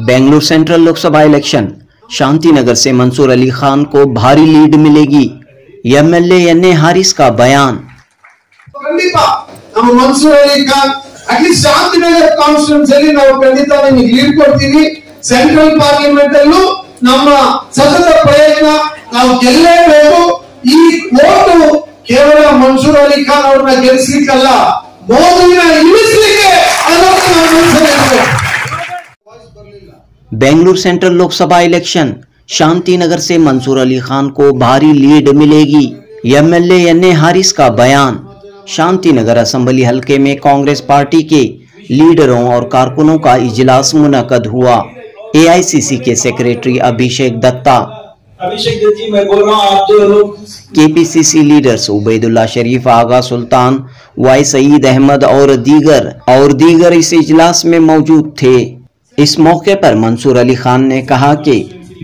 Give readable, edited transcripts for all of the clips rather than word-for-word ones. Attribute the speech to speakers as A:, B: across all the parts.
A: Bengaluru central Lok Sabha election, Shanti Nagar से मंसूर अली खान को भारी लीड मिलेगी, एमएलए एन.ए. हारिस का बयान।
B: मंसूर अली खान अटलीस्ट शांति नगर कान्स्टिट्यूएंसी लीड ಕೊಡ್ತೀವಿ। ಸೆಂಟ್ರಲ್ ಪಾರ್ಲಿಮೆಂಟ್ ಅಲ್ಲೂ ನಮ್ಮ ಸತತ ಪ್ರಯತ್ನ, ನಾವು ಗೆಲ್ಲಲೇಬೇಕು। ಈ ಓಟು ಕೇವಲ ಮಂಸೂರ್ ಅಲಿ ಖಾನ್ ಅವರನ್ನ ಗೆಲ್ಲಿಸಲಿಕ್ಕಲ್ಲ, ಮೋದಿನ ಇಳಿಸಲಿಕ್ಕೆ ಅನ್ನೋದು ನಮ್ಮ ಮನಸ್ಸಲ್ಲಿದೆ।
A: बेंगलुरु सेंट्रल लोकसभा इलेक्शन, शांति नगर से मंसूर अली खान को भारी लीड मिलेगी, एमएलए एन.ए. हारिस का बयान। शांति नगर असेंबली हलके में कांग्रेस पार्टी के लीडरों और कारकुनों का इजलास मुनक्कद हुआ। एआईसीसी के सेक्रेटरी अभिषेक दत्ता,
C: जी मैं बोल रहा हूं, आप जो लोग
A: केपीसीसी लीडर्स उबैदुल्ला शरीफ, आगा सुल्तान, वाई सईद अहमद और दीगर इस इजलास में मौजूद थे। इस मौके पर मंसूर अली खान ने कहा कि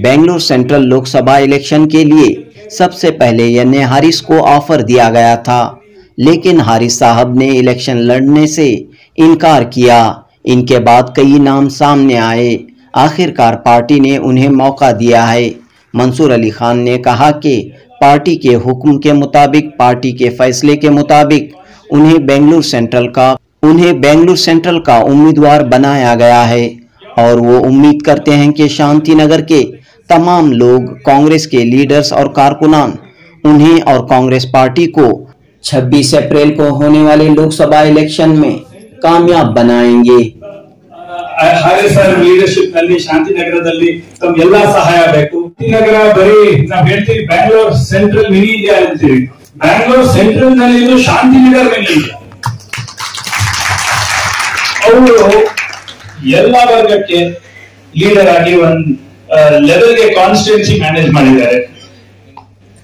A: बेंगलुरु सेंट्रल लोकसभा इलेक्शन के लिए सबसे पहले एन.ए. हारिस को ऑफर दिया गया था, लेकिन हारिस साहब ने इलेक्शन लड़ने से इनकार किया। इनके बाद कई नाम सामने आए, आखिरकार पार्टी ने उन्हें मौका दिया है। मंसूर अली खान ने कहा कि पार्टी के हुक्म के मुताबिक, पार्टी के फैसले के मुताबिक उन्हें बेंगलुरु सेंट्रल का उम्मीदवार बनाया गया है और वो उम्मीद करते हैं कि शांति नगर के तमाम लोग, कांग्रेस के लीडर्स और कारकुनान उन्हें और कांग्रेस पार्टी को 26 अप्रैल को होने वाले लोकसभा इलेक्शन में कामयाब बनाएंगे।
C: ಹಾರಿಸ್ ಸರ್ ಲೀಡರ್‌ಶಿಪ್ ನಲ್ಲಿ ಶಾಂತಿ ನಗರದಲ್ಲಿ ತಮಗೆಲ್ಲ ಸಹಾಯ ಬೇಕು। ಶಾಂತಿ ನಗರ ಬರೀ ನಾವು ಹೇಳ್ತೀವಿ ಬ್ಯಾಂಗ್ಳೂರ್ ಸೆಂಟ್ರಲ್ ಮಿನಿ ಇಂಡಿಯಾ ಅಂತೀವಿ, ಬ್ಯಾಂಗ್ಳೂರ್ ಸೆಂಟ್ರಲ್ ನಲ್ಲಿ ಇದು ಶಾಂತಿ ನಗರ ಮಿನಿ ಇಂಡಿಯಾ। ಅವರು ಎಲ್ಲ ವರ್ಗಕ್ಕೆ ಲೀಡರ್ ಆಗಿ ಒಂದು ಲೆವೆಲ್ಗೆ ಕಾನ್ಸ್ಟಿಟ್ಯೂನ್ಸಿ ಮ್ಯಾನೇಜ್ ಮಾಡಿದ್ದಾರೆ।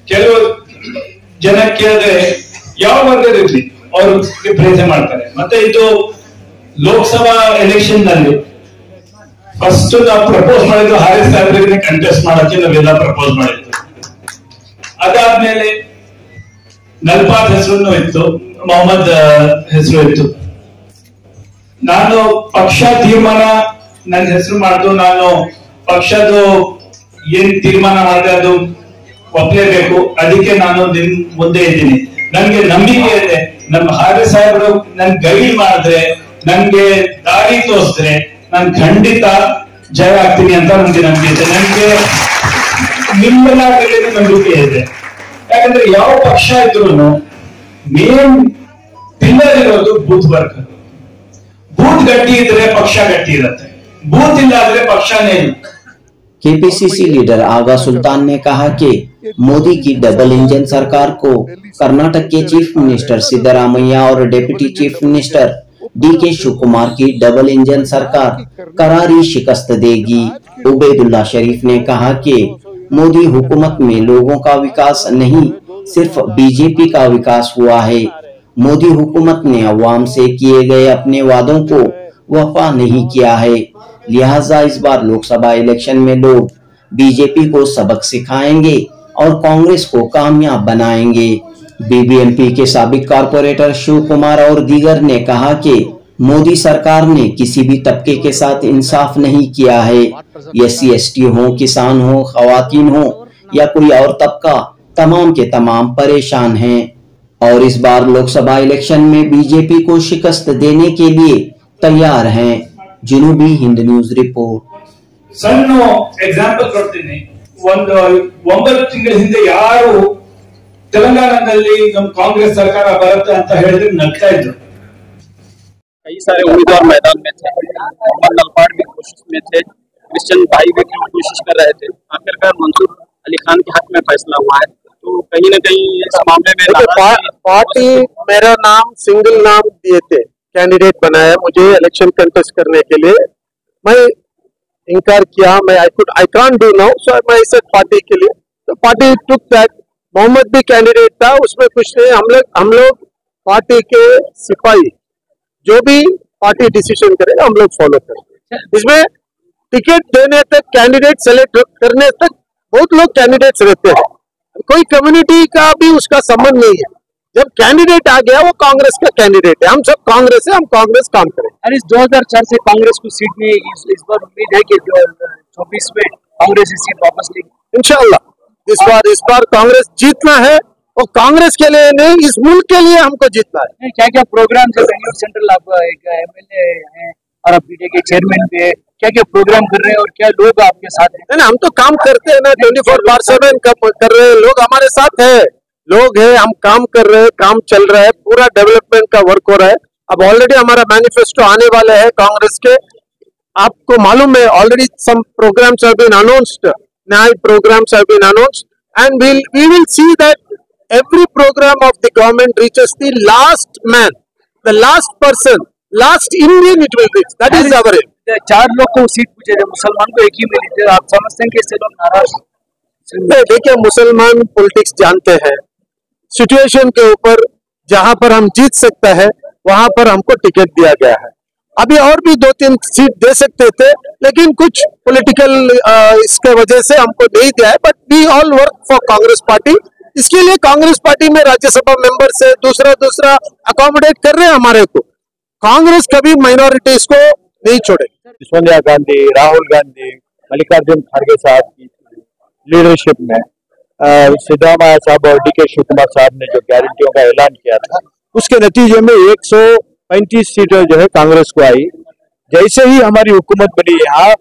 C: ಕೆಲವು ಜನಕ್ಕೆ ಯಾವ ವರ್ಗದಲ್ಲಿ ಅವರು ಪ್ರಯತ್ನ ಮಾಡ್ತಾರೆ। ಮತ್ತೆ ಇದು ಲೋಕಸಭಾ ಎಲೆಕ್ಷನ್ ನಲ್ಲಿ ಫಸ್ಟ್ ನಾವು ಪ್ರಪೋಸ್ ಮಾಡಿದ್ದು ಹಾರಿಸ್ ಸಾಹೇಬ್ರಿಗೆ ಕಂಟೆಸ್ಟ್ ಮಾಡಕ್ಕೆ ನಾವೆಲ್ಲ ಪ್ರಪೋಸ್ ಮಾಡಿದ್ವಿ। ಅದಾದ್ಮೇಲೆ ನಲ್ಪಾತ್ ಹೆಸರು ಇತ್ತು, ಮೊಹಮ್ಮದ್ ಹೆಸರು ಇತ್ತು। ನಾನು ಪಕ್ಷ ತೀರ್ಮಾನ ನನ್ನ ಹೆಸರು ಮಾಡಿದ್ದು, ನಾನು ಪಕ್ಷದ ಏನ್ ತೀರ್ಮಾನ ಮಾಡಿದೆ ಅದು ಒಪ್ಪಲೇಬೇಕು, ಅದಕ್ಕೆ ನಾನು ನಿಮ್ ಮುಂದೆ ಇದ್ದೀನಿ। ನನ್ಗೆ ನಂಬಿಕೆ ಇದೆ, ನಮ್ಮ ಹಾರಿಸ್ ಸಾಹೇಬರು ನನ್ ಗೈಡ್ ಮಾಡಿದ್ರೆ, ನನ್ಗೆ ದಾರಿ ತೋರಿಸಿದ್ರೆ ನಾನು ಖಂಡಿತ ಜಯ ಆಗ್ತೀನಿ ಅಂತ ನನ್ಗೆ ನಂಬಿಕೆ ಇದೆ। ನನ್ಗೆ ನಿಮ್ಮೆಲ್ಲ ನಂಬಿಕೆ ಇದೆ, ಯಾಕಂದ್ರೆ ಯಾವ ಪಕ್ಷ ಇದ್ರು ಮೇನ್ ಪಿಲ್ಲರ್ ಇರೋದು ಬೂತ್ ವರ್ಕ್। ಬೂತ್ ಗಟ್ಟಿ ಇದ್ರೆ ಪಕ್ಷ ಗಟ್ಟಿ ಇರುತ್ತೆ, बूथ इल्लादरे पक्षाने।
A: केपीसीसी लीडर आगा सुल्तान ने कहा कि मोदी की डबल इंजन सरकार को कर्नाटक के चीफ मिनिस्टर सिद्धरामैया और deputy chief minister D K. Shivakumar की डबल इंजन सरकार करारी शिकस्त देगी। उबैदुल्ला शरीफ ने कहा कि मोदी हुकूमत में लोगों का विकास नहीं, सिर्फ बीजेपी का विकास हुआ है। मोदी हुकूमत ने अवाम से किए गए अपने वादों को वफा नहीं किया है, लिहाजा इस बार लोकसभा इलेक्शन में लोग बीजेपी को सबक सिखाएंगे और कांग्रेस को कामयाब बनाएंगे। बीबीएमपी के साबिक कारपोरेटर शिव कुमार और दीगर ने कहा कि मोदी सरकार ने किसी भी तबके के साथ इंसाफ नहीं किया है। एससी एसटी हो, किसान हो, खवातीन हो या कोई और तबका, तमाम के तमाम परेशान हैं और इस बार लोकसभा इलेक्शन में बीजेपी को शिकस्त देने के लिए तैयार हैं। जनूबी हिंद न्यूज रिपोर्ट।
C: ಸಣ್ಣ ಎಕ್ಸಾಂಪಲ್ ಕೊಡ್ತೀನಿ, ಒಂದು 9 ತಿಂಗಳ ಹಿಂದೆ ಯಾರು तेलंगाना नम कांग्रेस सरकार बरते ಅಂತ ಹೇಳಿದ್ರೆ ನಗ್ತಾ ಇದ್ರು।
D: कई सारे उम्मीदवार मैदान में थे, मोहम्मद नलपाड़ भी कोशिश में थे, क्रिश्चियन भाई भी कोशिश कर रहे थे। आखिरकार मंसूर अली खान के हक में फैसला हुआ है, तो कहीं न कहीं इस मामले में
E: पार्टी मेरा नाम सिंगल नाम दिए थे, कैंडिडेट बनाया मुझे इलेक्शन कंटेस्ट करने के लिए। मैं इनकार किया, मैं आई कांट डू नाउ, सो मैं सेड पार्टी के लिए, तो पार्टी टुक दैट। मोहम्मद भी कैंडिडेट था, उसमें कुछ नहीं, हम लोग पार्टी के सिपाही, जो भी पार्टी डिसीजन करेगा हम लोग फॉलो करेंगे। इसमें टिकट देने तक, कैंडिडेट सेलेक्ट करने तक बहुत लोग कैंडिडेट्स रहते हैं, कोई कम्युनिटी का भी उसका संबंध नहीं है। जब कैंडिडेट आ गया वो कांग्रेस का कैंडिडेट है, हम सब कांग्रेस है, हम कांग्रेस काम करें।
D: और इस 2004 से कांग्रेस को सीट में इस बार उम्मीद है कि 24 में कांग्रेस इस सीट वापस लेगी
E: इंशाल्लाह। इस बार कांग्रेस जीतना है, और कांग्रेस के लिए नहीं, इस मुल्क के लिए हमको जीतना है।
D: क्या क्या प्रोग्राम है बेंगलुरु सेंट्रल, आप एक एमएलए हैं और आप बीडे के चेयरमैन भी है, क्या क्या प्रोग्राम कर रहे हैं और क्या लोग आपके साथ हैं?
E: ना हम तो काम करते हैं ना, 24/7 कर रहे हैं, लोग हमारे साथ है, लोग है, हम काम कर रहे हैं, काम चल रहा है, पूरा डेवलपमेंट का वर्क हो रहा है। अब ऑलरेडी हमारा मैनिफेस्टो आने वाले है कांग्रेस के, आपको मालूम है already some programmes have been announced, नए programmes have been announced and we will see that every program of the government reaches the last man, the last person, last Indian it will reach. That is our aim.
D: 4 लोग को seat पूछे थे, मुसलमान को एक ही मिली थी, आप समझते हैं कि इससे लोग नाराज?
E: देखिए, मुसलमान पॉलिटिक्स जानते हैं, सिचुएशन के ऊपर जहां पर हम जीत सकते हैं वहां पर हमको टिकट दिया गया है। अभी और भी 2-3 सीट दे सकते थे, लेकिन कुछ पॉलिटिकल इसके वजह से हमको नहीं दिया है, but we all work for Congress party. इसके लिए कांग्रेस पार्टी में राज्यसभा मेंबर से दूसरा अकोमोडेट कर रहे हैं हमारे को। कांग्रेस कभी माइनॉरिटीज को नहीं छोड़ेगी।
F: सोनिया गांधी, राहुल गांधी, मल्लिकार्जुन खड़गे साहब की लीडरशिप में सिद्धरामैया साहब और डीके शिव कुमार साहब ने जो गारंटियों का ऐलान किया था, उसके नतीजे में 135 सीटें जो है कांग्रेस को आई। जैसे ही हमारी हुकूमत बनी यहाँ,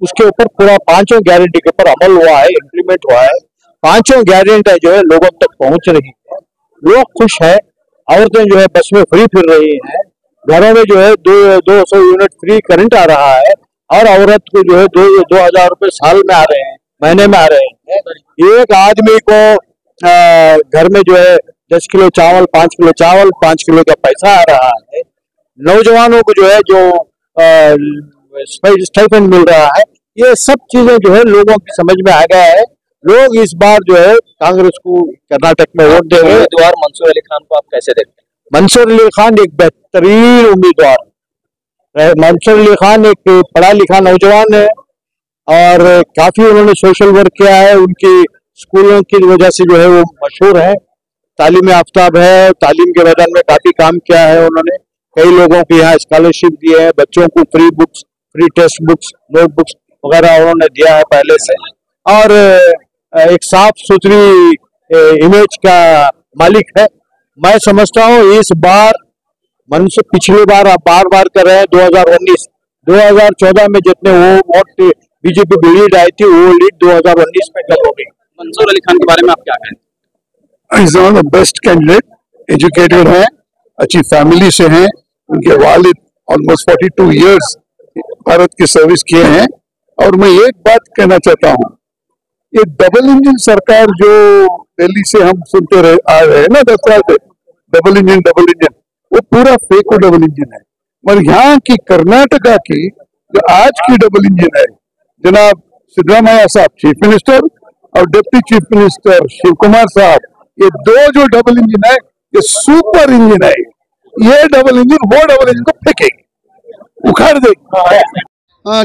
F: उसके ऊपर पूरा 5 गारंटी के ऊपर अमल हुआ है, इम्प्लीमेंट हुआ है। 5 गारंटी जो है लोगों तक पहुंच रही है, लोग खुश है। औरतें जो है बस में फ्री फिर रही हैं, घरों में जो है 200 यूनिट फ्री करंट आ रहा है, और औरत को जो है 2,000 रुपए साल में आ रहे हैं, महीने में आ रहे हैं। एक आदमी को घर में जो है 10 किलो चावल, 5 किलो चावल, 5 किलो का पैसा आ रहा है। नौजवानों को जो है स्टाइपेंड मिल रहा है। ये सब चीजें जो है लोगों की समझ में आ गया है। लोग इस बार जो है कांग्रेस को कर्नाटक में वोट देंगे।
D: उम्मीदवार मंसूर अली खान को आप कैसे देखते हैं?
F: मंसूर अली खान एक बेहतरीन उम्मीदवार है। मंसूर अली खान एक पढ़ा लिखा नौजवान है, और काफी उन्होंने सोशल वर्क किया है। उनकी स्कूलों की वजह से जो है वो मशहूर है, तालीम याफ्ताब है, तालीम के मैदान में काफी काम किया है उन्होंने। कई लोगों को यहाँ स्कॉलरशिप दिए हैं, बच्चों को free books, free text books, notebooks वगैरह उन्होंने दिया है पहले से, और एक साफ सुथरी इमेज का मालिक है। मैं समझता हूँ इस बार पिछली बार आप बार कर रहे हैं 2014 में जितने वो वोट बीजेपी की लीड आई थी, वो लीड 2019 में कब होगी।
D: मंसूर अली खान के बारे में आप क्या कहें?
G: Is one of the best candidate, educated है, अच्छी फैमिली से हैं। उनके वालिद ऑलमोस्ट 42 इयर्स भारत की सर्विस किए हैं। और मैं एक बात कहना चाहता हूँ, ये डबल इंजन सरकार जो दिल्ली से हम सुनते आ रहे हैं ना 10 साल से, डबल इंजन, वो पूरा फेक डबल इंजन है। मगर यहाँ की कर्नाटका की जो आज की डबल इंजन है, जनाब सिद्धरामैया साहब चीफ मिनिस्टर और deputy chief minister Shiv Kumar साहब, ये 2 जो डबल इंजन है, ये सुपर इंजन है। ये डबल इंजन वो डबल इंजन को फेंकेगी, उखाड़ देगी।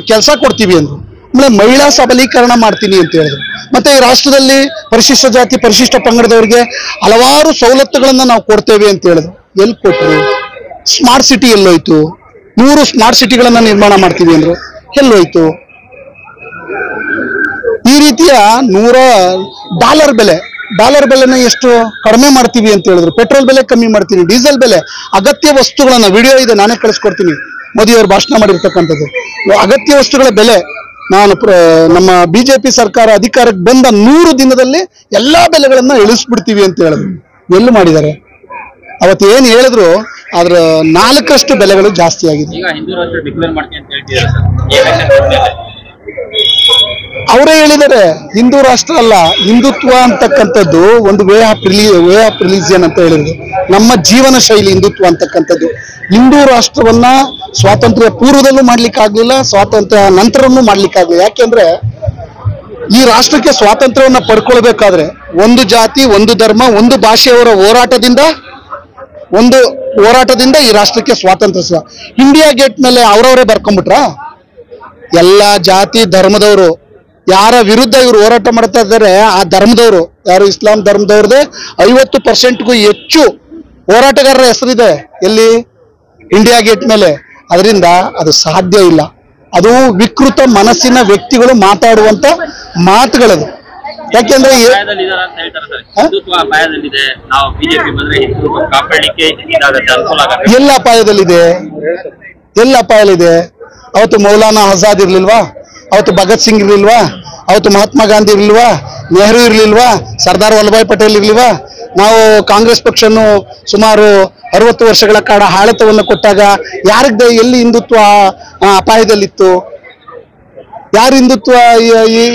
H: ಕೆಲಸ ಕೊಡ್ತೀವಿ ಅಂದ್ರು, ಆಮೇಲೆ ಮಹಿಳಾ ಸಬಲೀಕರಣ ಮಾಡ್ತೀನಿ ಅಂತ ಹೇಳಿದ್ರು. ಮತ್ತೆ ಈ ರಾಷ್ಟ್ರದಲ್ಲಿ ಪರಿಶಿಷ್ಟ ಜಾತಿ ಪರಿಶಿಷ್ಟ ಪಂಗಡದವರಿಗೆ ಹಲವಾರು ಸವಲತ್ತುಗಳನ್ನ ನಾವು ಕೊಡ್ತೇವೆ ಅಂತ ಹೇಳಿದ್ರು. ಎಲ್ಲಿ ಕೊಟ್ಟರು? ಸ್ಮಾರ್ಟ್ ಸಿಟಿ ಎಲ್ಲೋಯ್ತು? 100 ಸ್ಮಾರ್ಟ್ ಸಿಟಿಗಳನ್ನ ನಿರ್ಮಾಣ ಮಾಡ್ತೀವಿ ಅಂದ್ರು, ಎಲ್ಲೋಯ್ತು? ಈ ರೀತಿಯ ಡಾಲರ್ ಬೆಲೆನ ಎಷ್ಟು ಕಡಿಮೆ ಮಾಡ್ತೀವಿ ಅಂತ ಹೇಳಿದ್ರು. ಪೆಟ್ರೋಲ್ ಬೆಲೆ ಕಮ್ಮಿ ಮಾಡ್ತೀನಿ, ಡೀಸೆಲ್ ಬೆಲೆ, ಅಗತ್ಯ ವಸ್ತುಗಳನ್ನ, ವಿಡಿಯೋ ಇದೆ ನಾನೇ ಕಳಿಸ್ಕೊಡ್ತೀನಿ, ಮೋದಿ ಅವರು ಭಾಷಣ ಮಾಡಿರ್ತಕ್ಕಂಥದ್ದು. ಅಗತ್ಯ ವಸ್ತುಗಳ ಬೆಲೆ ನಮ್ಮ ಬಿಜೆಪಿ ಸರ್ಕಾರ ಅಧಿಕಾರಕ್ಕೆ ಬಂದ 100 ದಿನದಲ್ಲಿ ಎಲ್ಲಾ ಬೆಲೆಗಳನ್ನ ಇಳಿಸ್ಬಿಡ್ತೀವಿ ಅಂತ ಹೇಳಿದ್ರು. ಎಲ್ಲಿ ಮಾಡಿದ್ದಾರೆ? ಅವತ್ತು ಏನು ಹೇಳಿದ್ರು ಅದ್ರ 4ರಷ್ಟು ಬೆಲೆಗಳು ಜಾಸ್ತಿ ಆಗಿದೆ. ಅವರೇ ಹೇಳಿದ್ದಾರೆ ಹಿಂದೂ ರಾಷ್ಟ್ರ ಅಲ್ಲ, ಹಿಂದುತ್ವ ಅಂತಕ್ಕಂಥದ್ದು ಒಂದು ವೇ ಆಫ್ ರಿಲಿಜಿಯನ್ ಅಂತ ಹೇಳಿದ್ರು. ನಮ್ಮ ಜೀವನ ಶೈಲಿ ಹಿಂದುತ್ವ ಅಂತಕ್ಕಂಥದ್ದು. ಹಿಂದೂ ರಾಷ್ಟ್ರವನ್ನ ಸ್ವಾತಂತ್ರ್ಯ ಪೂರ್ವದಲ್ಲೂ ಮಾಡ್ಲಿಕ್ಕೆ ಆಗ್ಲಿಲ್ಲ, ಸ್ವಾತಂತ್ರ್ಯ ನಂತರನೂ ಮಾಡ್ಲಿಕ್ಕೆ ಆಗ್ಲಿಲ್ಲ. ಯಾಕೆಂದ್ರೆ ಈ ರಾಷ್ಟ್ರಕ್ಕೆ ಸ್ವಾತಂತ್ರ್ಯವನ್ನ ಪಡ್ಕೊಳ್ಬೇಕಾದ್ರೆ ಒಂದು ಜಾತಿ, ಒಂದು ಧರ್ಮ, ಒಂದು ಭಾಷೆಯವರ ಹೋರಾಟದಿಂದ ಈ ರಾಷ್ಟ್ರಕ್ಕೆ ಸ್ವಾತಂತ್ರ್ಯ. ಇಂಡಿಯಾ ಗೇಟ್ ಮೇಲೆ ಅವರವರೇ ಬರ್ಕೊಂಡ್ಬಿಟ್ರ? ಎಲ್ಲ ಜಾತಿ ಧರ್ಮದವರು ಯಾರ ವಿರುದ್ಧ ಇವರು ಹೋರಾಟ ಮಾಡ್ತಾ ಇದ್ದಾರೆ ಆ ಧರ್ಮದವರು, ಯಾರು ಇಸ್ಲಾಂ ಧರ್ಮದವ್ರದೇ 50%ಗೂ ಹೆಚ್ಚು ಹೋರಾಟಗಾರರ ಹೆಸರಿದೆ ಎಲ್ಲಿ, ಇಂಡಿಯಾ ಗೇಟ್ ಮೇಲೆ. ಅದರಿಂದ ಅದು ಸಾಧ್ಯ ಇಲ್ಲ. ಅದು ವಿಕೃತ ಮನಸ್ಸಿನ ವ್ಯಕ್ತಿಗಳು ಮಾತಾಡುವಂತ ಮಾತುಗಳದು. ಯಾಕೆಂದ್ರೆ ಎಲ್ಲ ಅಪಾಯದಲ್ಲಿದೆ, ಎಲ್ಲ ಅಪಾಯದಲ್ಲಿದೆ. ಅವತ್ತು ಮೌಲಾನಾ ಆಜಾದ್ ಇರ್ಲಿಲ್ವಾ, ಅವತ್ತು ಭಗತ್ ಸಿಂಗ್ ಇರ್ಲಿಲ್ವಾ, ಅವತ್ತು ಮಹಾತ್ಮ ಗಾಂಧಿ ಇರ್ಲಿಲ್ವಾ, ನೆಹರು ಇರ್ಲಿಲ್ವಾ, ಸರ್ದಾರ್ ವಲ್ಲಭಾಯ್ ಪಟೇಲ್ ಇರ್ಲಿಲ್ವಾ? ನಾವು ಕಾಂಗ್ರೆಸ್ ಪಕ್ಷವನ್ನು ಸುಮಾರು 60 ವರ್ಷಗಳ ಕಾಲ ಆಡಳಿತವನ್ನು ಕೊಟ್ಟಾಗ ಯಾರಿಗೆ ಎಲ್ಲಿ ಹಿಂದುತ್ವ ಅಪಾಯದಲ್ಲಿತ್ತು? ಯಾರು ಹಿಂದುತ್ವ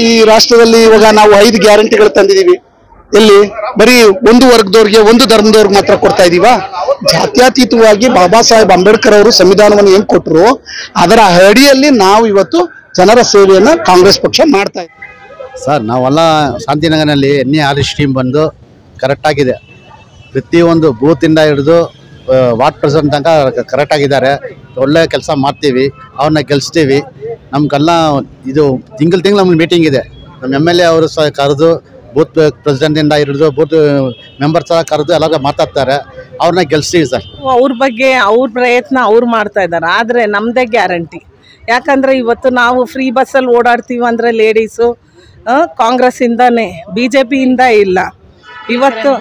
H: ಈ ರಾಷ್ಟ್ರದಲ್ಲಿ? ಇವಾಗ ನಾವು 5 ಗ್ಯಾರಂಟಿಗಳು ತಂದಿದೀವಿ. ಎಲ್ಲಿ ಬರೀ ಒಂದು ವರ್ಗದವ್ರಿಗೆ, ಒಂದು ಧರ್ಮದವ್ರಿಗೆ ಮಾತ್ರ ಕೊಡ್ತಾ ಇದೀವಾ? ಜಾತ್ಯತೀತವಾಗಿ ಬಾಬಾ ಸಾಹೇಬ್ ಅಂಬೇಡ್ಕರ್ ಅವರು ಸಂವಿಧಾನವನ್ನು ಏನ್ ಕೊಟ್ಟರು ಅದರ ಅಡಿಯಲ್ಲಿ ನಾವು ಇವತ್ತು ಜನರ ಸೇವೆಯನ್ನ ಕಾಂಗ್ರೆಸ್ ಪಕ್ಷ ಮಾಡ್ತಾ ಇದ್ದೀವಿ.
I: ಸರ್, ನಾವೆಲ್ಲ ಶಾಂತಿನಗರನಲ್ಲಿ NARS ಟೀಮ್ ಬಂದು ಕರೆಕ್ಟಾಗಿದೆ. ಪ್ರತಿಯೊಂದು ಬೂತಿಂದ ಹಿಡಿದು ವಾರ್ಡ್ ಪ್ರೆಸಿಡೆಂಟ್ ತನಕ ಕರೆಕ್ಟಾಗಿದ್ದಾರೆ. ಒಳ್ಳೆ ಕೆಲಸ ಮಾಡ್ತೀವಿ, ಅವ್ರನ್ನ ಗೆಲ್ಲಿಸ್ತೀವಿ. ನಮ್ಗೆಲ್ಲ ಇದು ತಿಂಗಳು ನಮ್ಗೆ ಮೀಟಿಂಗ್ ಇದೆ. ನಮ್ಮ MLA ಅವರು ಸಹ ಕರೆದು ಬೂತ್ ಪ್ರೆಸಿಡೆಂಟಿಂದ ಹಿಡಿದು ಬೂತ್ ಮೆಂಬರ್ ಸಹ ಕರೆದು ಎಲ್ಲ ಮಾತಾಡ್ತಾರೆ. ಅವ್ರನ್ನ ಗೆಲ್ಲಿಸ್ತೀವಿ ಸರ್.
J: ಅವ್ರ ಬಗ್ಗೆ ಅವ್ರ ಪ್ರಯತ್ನ ಅವ್ರು ಮಾಡ್ತಾ ಇದ್ದಾರೆ. ಆದರೆ ನಮ್ಮದೇ ಗ್ಯಾರಂಟಿ. ಯಾಕಂದರೆ ಇವತ್ತು ನಾವು ಫ್ರೀ ಬಸ್ಸಲ್ಲಿ ಓಡಾಡ್ತೀವಿ ಅಂದರೆ ಲೇಡೀಸು ಕಾಂಗ್ರೆಸ್ಸಿಂದನೇ, BJPಯಿಂದ ಇಲ್ಲ. ಇವತ್ತು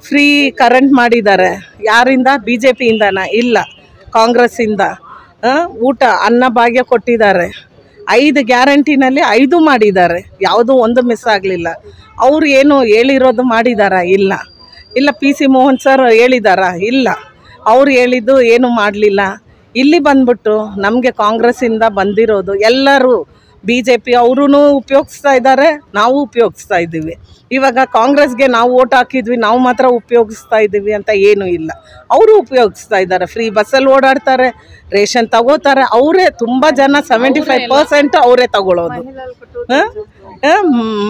J: ಫ್ರೀ ಕರೆಂಟ್ ಮಾಡಿದ್ದಾರೆ. ಯಾರಿಂದ? BJPಯಿಂದನ ಇಲ್ಲ, ಕಾಂಗ್ರೆಸ್ಸಿಂದ. ಊಟ ಅನ್ನ ಭಾಗ್ಯ ಕೊಟ್ಟಿದ್ದಾರೆ. 5 ಗ್ಯಾರಂಟಿನಲ್ಲಿ 5 ಮಾಡಿದ್ದಾರೆ, ಯಾವುದೂ ಒಂದು ಮಿಸ್ ಆಗಲಿಲ್ಲ. ಅವರು ಏನು ಹೇಳಿರೋದು ಮಾಡಿದಾರಾ? ಇಲ್ಲ. PC ಮೋಹನ್ ಸರ್ ಹೇಳಿದಾರಾ? ಇಲ್ಲ. ಅವ್ರು ಹೇಳಿದ್ದು ಏನು ಮಾಡಲಿಲ್ಲ. ಇಲ್ಲಿ ಬಂದ್ಬಿಟ್ಟು ನಮಗೆ ಕಾಂಗ್ರೆಸ್ಸಿಂದ ಬಂದಿರೋದು ಎಲ್ಲರೂ BJP ಅವರೂ ಉಪಯೋಗಿಸ್ತಾ ಇದ್ದಾರೆ, ನಾವು ಉಪಯೋಗಿಸ್ತಾ ಇದ್ದೀವಿ. ಇವಾಗ ಕಾಂಗ್ರೆಸ್ಗೆ ನಾವು ಓಟ್ ಹಾಕಿದ್ವಿ, ನಾವು ಮಾತ್ರ ಉಪಯೋಗಿಸ್ತಾ ಇದ್ದೀವಿ ಅಂತ ಏನೂ ಇಲ್ಲ. ಅವರು ಉಪಯೋಗಿಸ್ತಾ ಇದ್ದಾರೆ. ಫ್ರೀ ಬಸ್ಸಲ್ಲಿ ಓಡಾಡ್ತಾರೆ, ರೇಷನ್ ತಗೋತಾರೆ. ಅವರೇ ತುಂಬ ಜನ 75% ಅವರೇ ತಗೊಳ್ಳೋದು.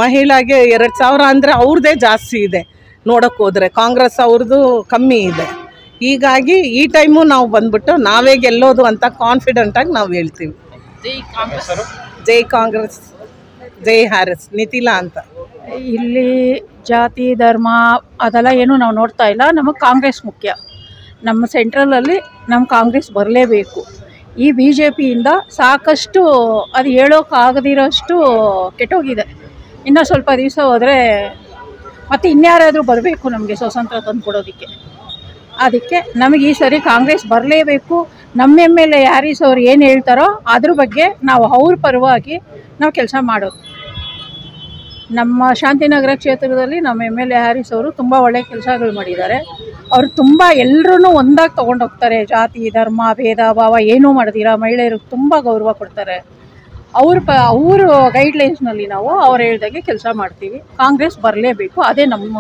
J: ಮಹಿಳೆಗೆ 2000 ಅಂದರೆ ಅವ್ರದ್ದೇ ಜಾಸ್ತಿ ಇದೆ. ನೋಡೋಕೆ ಹೋದರೆ ಕಾಂಗ್ರೆಸ್ ಅವ್ರದ್ದು ಕಮ್ಮಿ ಇದೆ. ಹೀಗಾಗಿ ಈ ಟೈಮು ನಾವು ಬಂದ್ಬಿಟ್ಟು ನಾವೇ ಗೆಲ್ಲೋದು ಅಂತ ಕಾನ್ಫಿಡೆಂಟಾಗಿ ನಾವು ಹೇಳ್ತೀವಿ. ಜೈ ಕಾಂಗ್ರೆಸ್, ಜೈ ಹ್ಯಾರಿಸ್, ನಿತಿಲಾ ಅಂತ.
K: ಇಲ್ಲಿ ಜಾತಿ ಧರ್ಮ ಅದೆಲ್ಲ ಏನು ನಾವು ನೋಡ್ತಾ ಇಲ್ಲ. ನಮಗೆ ಕಾಂಗ್ರೆಸ್ ಮುಖ್ಯ. ನಮ್ಮ ಸೆಂಟ್ರಲಲ್ಲಿ ನಮ್ಮ ಕಾಂಗ್ರೆಸ್ ಬರಲೇಬೇಕು. ಈ BJPಯಿಂದ ಸಾಕಷ್ಟು ಅದು ಹೇಳೋಕ್ಕಾಗದಿರೋಷ್ಟು ಕೆಟ್ಟೋಗಿದೆ. ಇನ್ನೂ ಸ್ವಲ್ಪ ದಿವಸ ಹೋದರೆ ಮತ್ತು ಇನ್ಯಾರಾದರೂ ಬರಬೇಕು ನಮಗೆ ಸ್ವಾತಂತ್ರ್ಯ ತಂದು ಕೊಡೋದಕ್ಕೆ. ಅದಕ್ಕೆ ನಮಗೆ ಈ ಸರಿ ಕಾಂಗ್ರೆಸ್ ಬರಲೇಬೇಕು. ನಮ್ಮ MLA ಹ್ಯಾರಿಸ್ ಅವ್ರು ಏನು ಹೇಳ್ತಾರೋ ಅದ್ರ ಬಗ್ಗೆ ನಾವು ಅವ್ರ ಪರವಾಗಿ ನಾವು ಕೆಲಸ ಮಾಡೋದು. ನಮ್ಮ ಶಾಂತಿನಗರ ಕ್ಷೇತ್ರದಲ್ಲಿ ನಮ್ಮ MLA ಹ್ಯಾರಿಸ್ ಅವರು ತುಂಬ ಒಳ್ಳೆಯ ಕೆಲಸಗಳು ಮಾಡಿದ್ದಾರೆ. ಅವರು ತುಂಬ ಎಲ್ಲರೂ ಒಂದಾಗಿ ತೊಗೊಂಡೋಗ್ತಾರೆ. ಜಾತಿ ಧರ್ಮ ಭೇದ ಭಾವ ಏನೂ ಮಾಡ್ದಿರ ಮಹಿಳೆಯರಿಗೆ ತುಂಬ ಗೌರವ ಕೊಡ್ತಾರೆ. ಅವರು ಗೈಡ್ಲೈನ್ಸ್ನಲ್ಲಿ ನಾವು ಅವ್ರು ಹೇಳ್ದಾಗೆ ಕೆಲಸ ಮಾಡ್ತೀವಿ. ಕಾಂಗ್ರೆಸ್ ಬರಲೇಬೇಕು, ಅದೇ ನಮ್ಮ